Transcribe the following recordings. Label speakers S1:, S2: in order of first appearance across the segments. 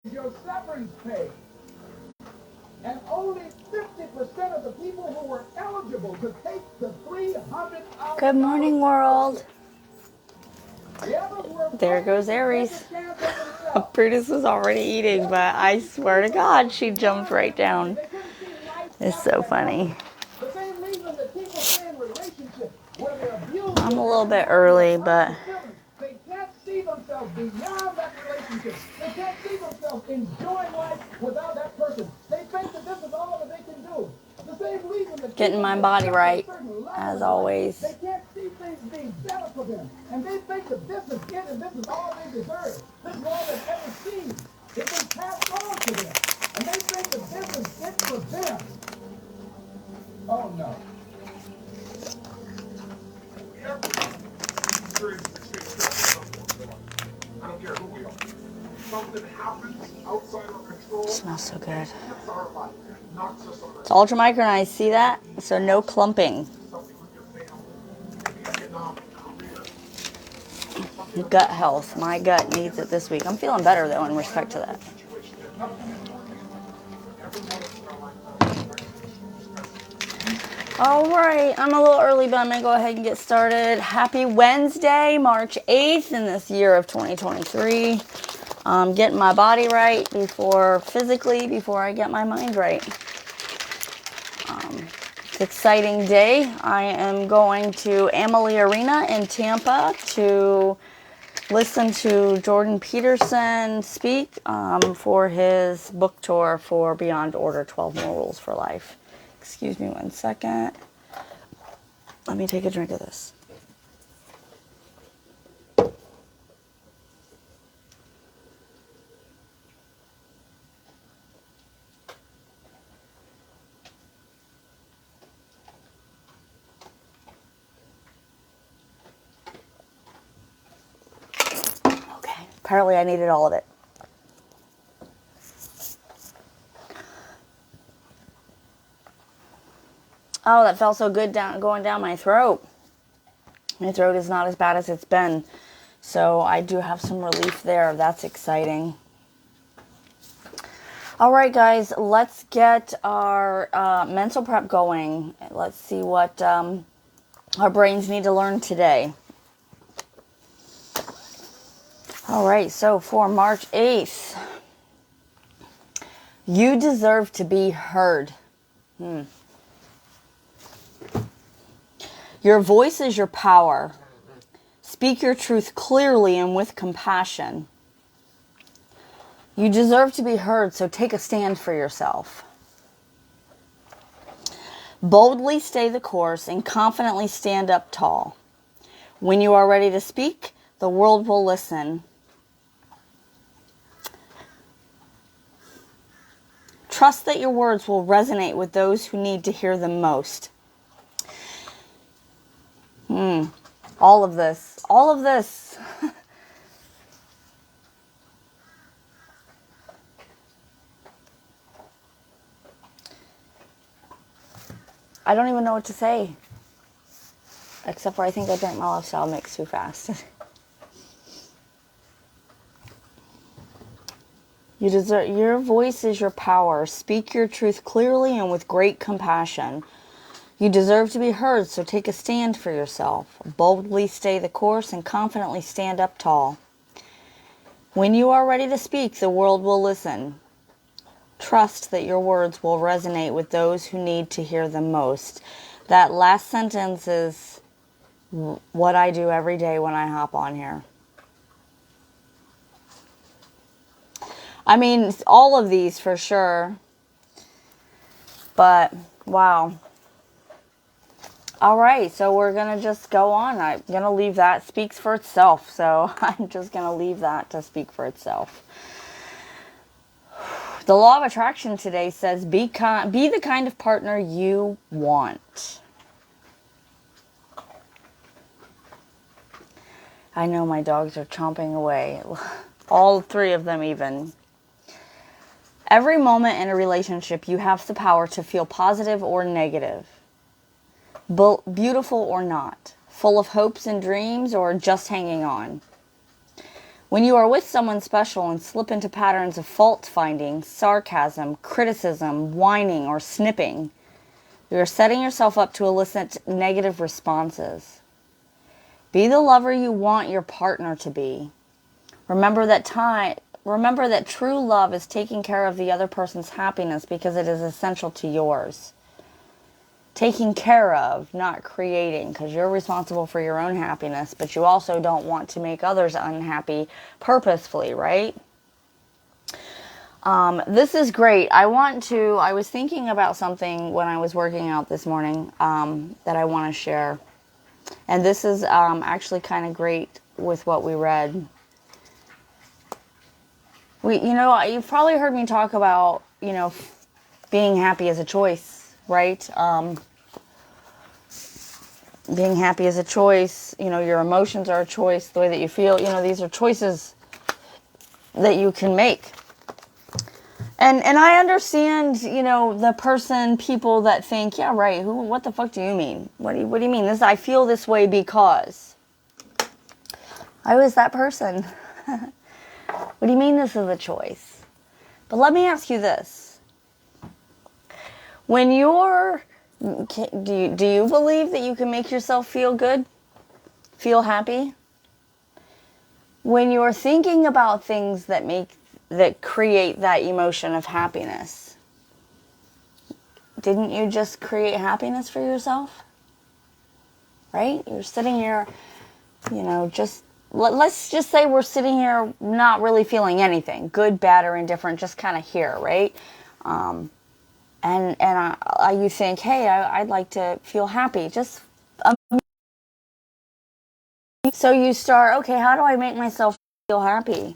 S1: your severance pay. And only 50% of the people who were eligible to take the 300 hours. Good morning, world. There goes Aries. Brutus was already eating, but I swear to God, she jumped right down. It's so funny. I'm a little bit early, but they can't see themselves beyond that relationship. They can't see themselves enjoying life without that person. They think that this is all that they can do. The same reason that getting my body right, as always. They can't see things being better for them. And they think that this is it and this is all they deserve. This is all they've ever seen. It's been passed on to them. And they think that this is it for them. Oh no. I don't care who we are. Something happens outside our control. It smells so good. It's ultra micronized, see that? So no clumping. Gut health. My gut needs it this week. I'm feeling better though in respect to that. All right, I'm a little early, but I'm going to go ahead and get started. Happy Wednesday, March 8th in this year of 2023. Getting my body right before I get my mind right. It's an exciting day. I am going to Amalie Arena in Tampa to listen to Jordan Peterson speak for his book tour for Beyond Order, 12 More Rules for Life. Excuse me 1 second. Let me take a drink of this. Okay, apparently I needed all of it. Oh, that felt so good going down my throat. My throat is not as bad as it's been. So I do have some relief there. That's exciting. All right, guys, let's get our mental prep going. Let's see what our brains need to learn today. All right, so for March 8th, you deserve to be heard. Your voice is your power. Speak your truth clearly and with compassion. You deserve to be heard, so take a stand for yourself. Boldly stay the course and confidently stand up tall. When you are ready to speak, the world will listen. Trust that your words will resonate with those who need to hear them most. All of this. I don't even know what to say. Except for I think I drank my lifestyle mix too fast. Your voice is your power. Speak your truth clearly and with great compassion. You deserve to be heard, so take a stand for yourself. Boldly stay the course and confidently stand up tall. When you are ready to speak, the world will listen. Trust that your words will resonate with those who need to hear them most. That last sentence is what I do every day when I hop on here. I mean, all of these for sure. But, wow. All right, so we're going to just go on. I'm going to leave that speaks for itself. So I'm just going to leave that to speak for itself. The law of attraction today says be the kind of partner you want. I know my dogs are chomping away. All three of them even. Every moment in a relationship, you have the power to feel positive or negative. Beautiful or not, full of hopes and dreams or just hanging on. When you are with someone special and slip into patterns of fault-finding, sarcasm, criticism, whining, or snipping, you are setting yourself up to elicit negative responses. Be the lover you want your partner to be. Remember that true love is taking care of the other person's happiness because it is essential to yours. Taking care of, not creating, because you're responsible for your own happiness, but you also don't want to make others unhappy purposefully, right? This is great. I was thinking about something when I was working out this morning that I want to share. And this is actually kind of great with what we read. You've probably heard me talk about, being happy as a choice, right? Being happy is a choice. Your emotions are a choice. The way that you feel, these are choices that you can make. And I understand, people that think, yeah, right. What the fuck do you mean? What do you mean? I feel this way because I was that person. What do you mean this is a choice? But let me ask you this. When do you believe that you can make yourself feel good? Feel happy? When you're thinking about things that create that emotion of happiness, didn't you just create happiness for yourself? Right? You're sitting here, let's just say we're sitting here not really feeling anything, good, bad, or indifferent, just kind of here, right? You think, hey, I'd like to feel happy. So you start, okay, how do I make myself feel happy?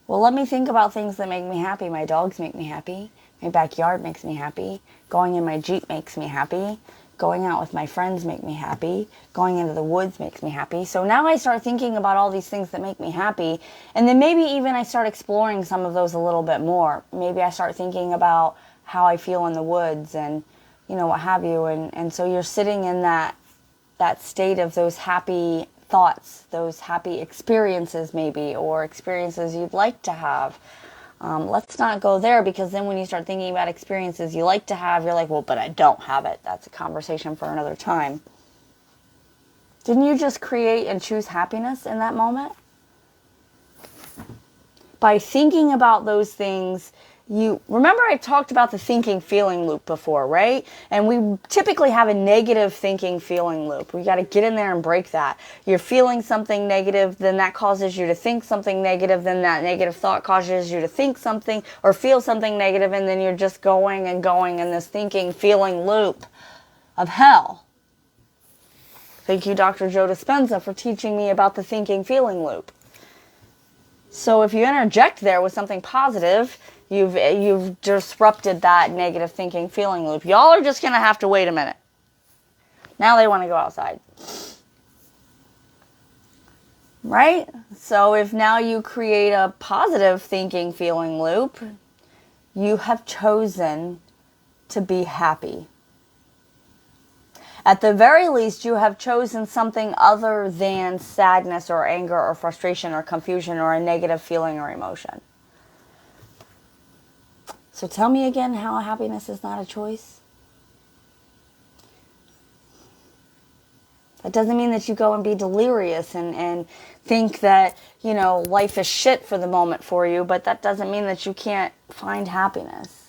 S1: Well, let me think about things that make me happy. My dogs make me happy. My backyard makes me happy. Going in my Jeep makes me happy. Going out with my friends make me happy. Going into the woods makes me happy. So now I start thinking about all these things that make me happy. And then maybe even I start exploring some of those a little bit more. Maybe I start thinking about how I feel in the woods and, what have you. And so you're sitting in that state of those happy thoughts, those happy experiences maybe, or experiences you'd like to have. Let's not go there, because then when you start thinking about experiences you like to have, you're like, well, but I don't have it. That's a conversation for another time. Didn't you just create and choose happiness in that moment? By thinking about those things, remember I talked about the thinking feeling loop before, right? And we typically have a negative thinking feeling loop. We got to get in there and break that. You're feeling something negative, then that causes you to think something negative, then that negative thought causes you to think something or feel something negative, and then you're just going and going in this thinking feeling loop of hell. Thank you, Dr. Joe Dispenza, for teaching me about the thinking feeling loop. So if you interject there with something positive, you've disrupted that negative thinking feeling loop. Y'all are just going to have to wait a minute. Now they want to go outside. Right? So if now you create a positive thinking feeling loop, you have chosen to be happy. At the very least, you have chosen something other than sadness or anger or frustration or confusion or a negative feeling or emotion. So tell me again how happiness is not a choice. That doesn't mean that you go and be delirious and think that, life is shit for the moment for you, but that doesn't mean that you can't find happiness.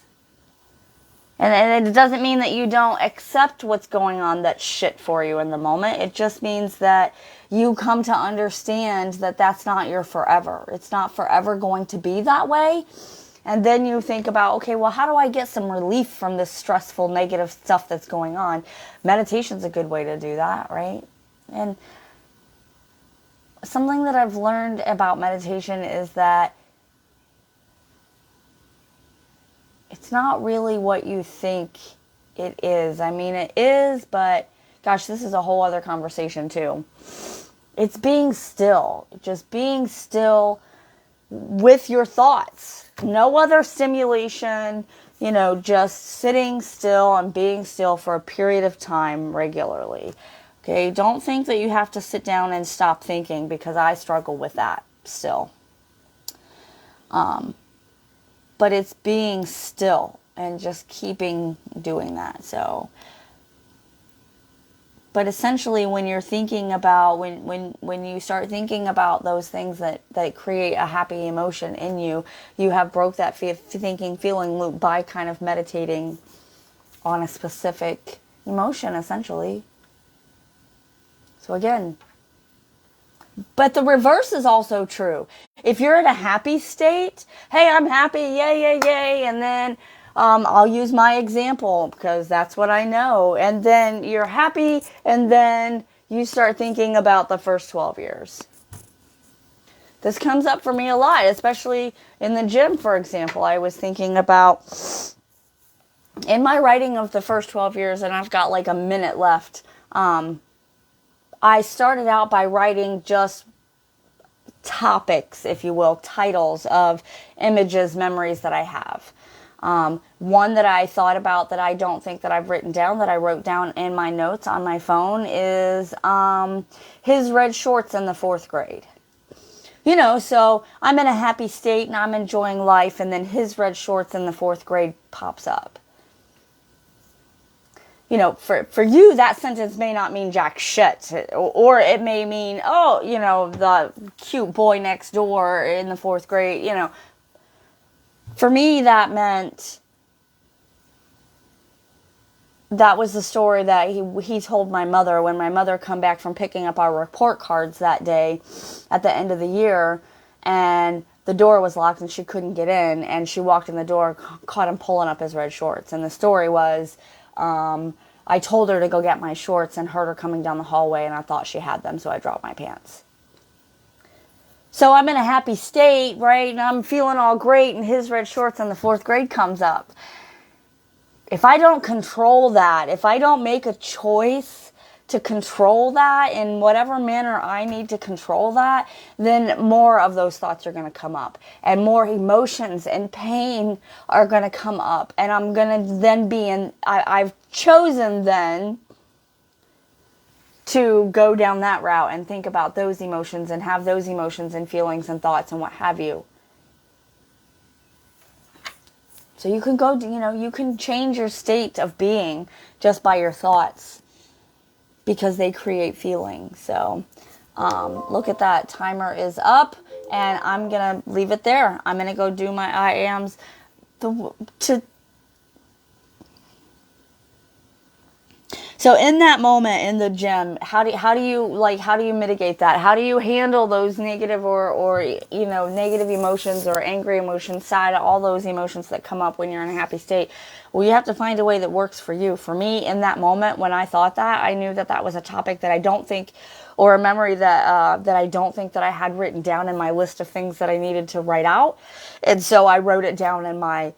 S1: And it doesn't mean that you don't accept what's going on that's shit for you in the moment. It just means that you come to understand that that's not your forever. It's not forever going to be that way. And then you think about, okay, well, how do I get some relief from this stressful, negative stuff that's going on? Meditation's a good way to do that, right? And something that I've learned about meditation is that it's not really what you think it is. I mean, it is, but gosh, this is a whole other conversation too. It's being still, just being still with your thoughts. No other stimulation, just sitting still and being still for a period of time regularly. Okay, don't think that you have to sit down and stop thinking, because I struggle with that still. But it's being still and just keeping doing that. So, but essentially when you're thinking about, when you start thinking about those things that create a happy emotion in you, you have broke that thinking feeling loop by kind of meditating on a specific emotion, essentially. So again, but the reverse is also true. If you're in a happy state, hey, I'm happy, yay, yay, yay, and then I'll use my example because that's what I know. And then you're happy, and then you start thinking about the first 12 years. This comes up for me a lot, especially in the gym, for example. I was thinking about, in my writing of the first 12 years, and I've got like a minute left, I started out by writing just topics, if you will, titles of images, memories that I have. One that I thought about that I don't think that I've written down, that I wrote down in my notes on my phone, is his red shorts in the 4th grade. You know, so I'm in a happy state and I'm enjoying life, and then his red shorts in the 4th grade pops up. You know, for you, that sentence may not mean jack shit. Or it may mean, oh, you know, the cute boy next door in the 4th grade, you know. For me, that meant, that was the story that he told my mother when my mother come back from picking up our report cards that day at the end of the year. And the door was locked and she couldn't get in. And she walked in the door, caught him pulling up his red shorts. And the story was, I told her to go get my shorts and heard her coming down the hallway, and I thought she had them, so I dropped my pants. So I'm in a happy state, right? And I'm feeling all great, and his red shorts in the 4th grade comes up. If I don't control that, if I don't make a choice to control that in whatever manner I need to control that, then more of those thoughts are going to come up, and more emotions and pain are going to come up, and I'm going to then be in, I've chosen then to go down that route and think about those emotions and have those emotions and feelings and thoughts and what have you. So you can go, you know, you can change your state of being just by your thoughts, because they create feelings. So look at that. Timer is up, and I'm going to leave it there. I'm going to go do my I ams. So in that moment in the gym, how do you mitigate that? How do you handle those negative or you know, negative emotions or angry emotions, sad, all those emotions that come up when you're in a happy state? Well, you have to find a way that works for you. For me, in that moment when I thought that, I knew that that was a topic that I don't think, or a memory that I don't think that I had written down in my list of things that I needed to write out. And so I wrote it down in my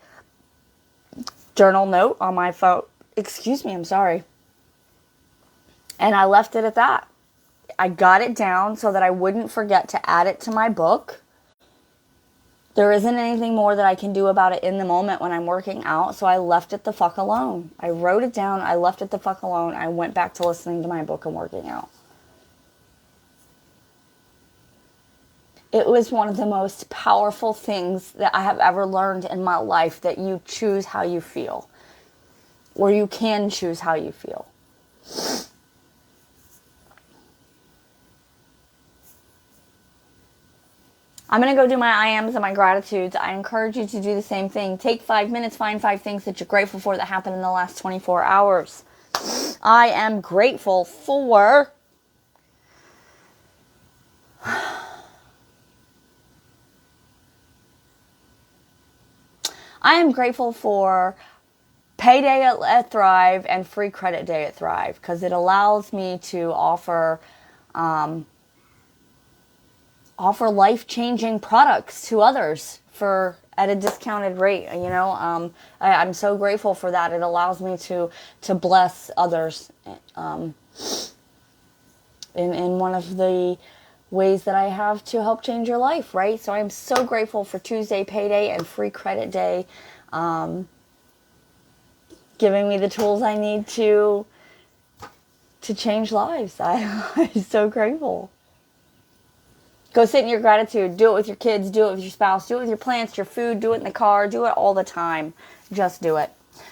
S1: journal note on my phone. Excuse me, I'm sorry. And I left it at that. I got it down so that I wouldn't forget to add it to my book. There isn't anything more that I can do about it in the moment when I'm working out, so I left it the fuck alone. I wrote it down, I left it the fuck alone, I went back to listening to my book and working out. It was one of the most powerful things that I have ever learned in my life, that you choose how you feel. Or you can choose how you feel. I'm going to go do my I ams and my gratitudes. I encourage you to do the same thing. Take 5 minutes, find 5 things that you're grateful for that happened in the last 24 hours. I am grateful for payday at Thrive and free credit day at Thrive, because it allows me to offer life-changing products to others at a discounted rate. You know, I'm so grateful for that. It allows me to bless others in one of the ways that I have to help change your life, right? So I'm so grateful for Tuesday payday and free credit day, giving me the tools I need to change lives. I'm so grateful. Go sit in your gratitude. Do it with your kids. Do it with your spouse. Do it with your plants, your food. Do it in the car. Do it all the time. Just do it.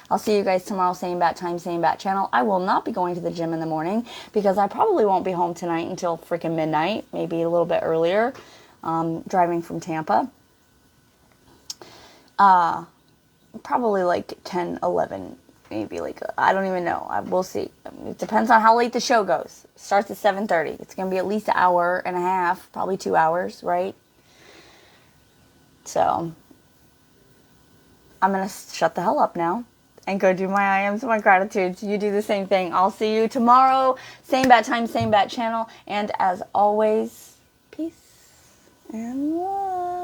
S1: I'll see you guys tomorrow, same bat time, same bat channel. I will not be going to the gym in the morning because I probably won't be home tonight until freaking midnight, maybe a little bit earlier, driving from Tampa. Probably like 10, 11, maybe like, I don't even know. We'll see. It depends on how late the show goes. It starts at 7:30. It's going to be at least an hour and a half, probably 2 hours, right? So I'm going to shut the hell up now and go do my I ams and my gratitudes. You do the same thing. I'll see you tomorrow. Same bat time, same bat channel. And as always, peace and love.